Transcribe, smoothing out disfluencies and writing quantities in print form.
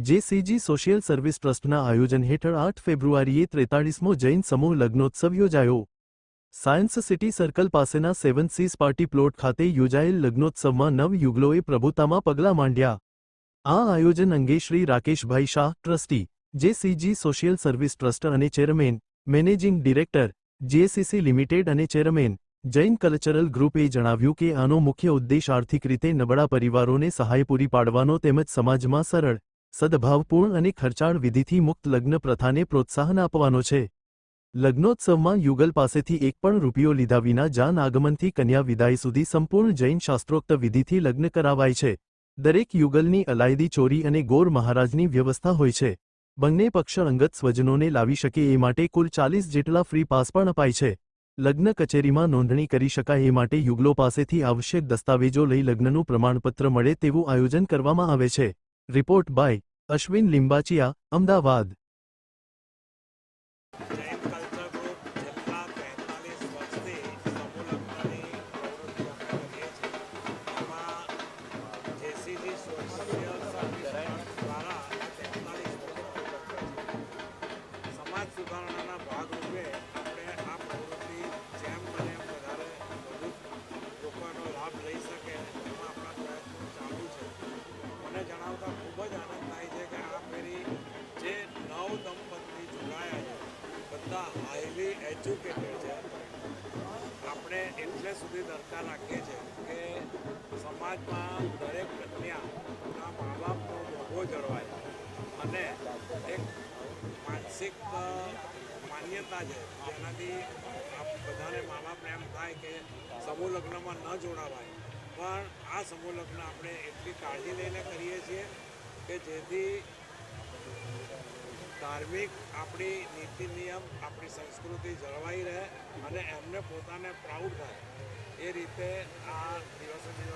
જેસીજી social service ટ્રસ્ટના આયોજન હેઠળ 8 ફેબ્રુઆરીએ 43મો જૈન સમૂહ લગ્નોત્સવ યોજાયો। સાયન્સ સિટી સર્કલ પાસેના 7 સીઝ પાર્ટી પ્લોટ ખાતે યોજાયેલ લગ્નોત્સવમાં નવયુગલોએ પ્રભુતામાં પગલાં માંડ્યા। આ આયોજન અંગે Shri Rakeshbhai Shah, trustee, JCG social service trust અને chairman, managing director, GACC limited અને ચેરમેન, જૈન કલ્ચરલ ગ્રુપે જણાવ્યું કે આનો મુખ્ય ઉદ્દેશ આર્થિક રીતે નબળા પરિવારોને સહાય પૂરી પાડવાનો તેમજ સમાજમાં સરળ, સદભાવપૂર્ણ અને ખર્ચાળ વિધિથી મુક્ત લગ્ન પ્રથાને પ્રોત્સાહન આપવાનો છે। લગ્નોત્સવમાં યુગલ પાસેથી એક પણ રૂપિયો લીધા વિના જાન આગમનથી કન્યા વિદાય સુધી સંપૂર્ણ જૈન શાસ્ત્રોક્ત વિધિથી લગ્ન કરાવાય છે। દરેક યુગલની અલાયદી ચોરી અને ગોર મહારાજની વ્યવસ્થા હોય છે। બંને પક્ષ અંગત સ્વજનોને લાવી શકે એ માટે કુલ 40 જેટલા ફ્રી પાસ પણ અપાય છે। લગ્ન કચેરીમાં નોંધણી કરી શકાય એ માટે યુગલો પાસેથી આવશ્યક દસ્તાવેજો લઈ લગ્નનું પ્રમાણપત્ર મળે તેવું આયોજન કરવામાં આવે છે। Report by Ashwin Limbachiya, Ahmedabad. Jain culture group છેલ્લા 43 વર્ષથી સમૂહ લગ્નની પ્રવૃત્તિઓ અમે કરીએ છીએ। એમાં જેસીજી સોશિયલ સર્વિસ ટ્રસ્ટ દ્વારા 43 સમાજ સુધારણાના ભાગરૂપે આપણે આ પ્રવૃત્તિ જેમ બને એમ વધારે વધુ લોકોનો લાભ લઈ શકે એમાં આપણા પ્રયત્નો ચાલુ છે। મને જણાવતા ખૂબ જ આનંદ થાય છે કે આ ફેરી જે નવ દંપતી જોડાયા છે બધા હાઈલી એજ્યુકેટેડ છે। આપણે એટલે સુધી દરકાર રાખીએ છીએ કે સમાજમાં દરેક કન્યાના મા બાપનો મોભો જળવાય અને એક માનસિક માન્યતા છે જેનાથી બધાને મા બાપને એમ થાય કે સમૂહ લગ્નમાં ન જોડાવાય, પણ આ સમૂહ લગ્ન આપણે એટલી કાળજી લઈને કરીએ છીએ કે જેથી ધાર્મિક આપણી નીતિ નિયમ આપણી સંસ્કૃતિ જળવાઈ રહે અને એમને પોતાને પ્રાઉડ થાય એ રીતે આ દિવસોની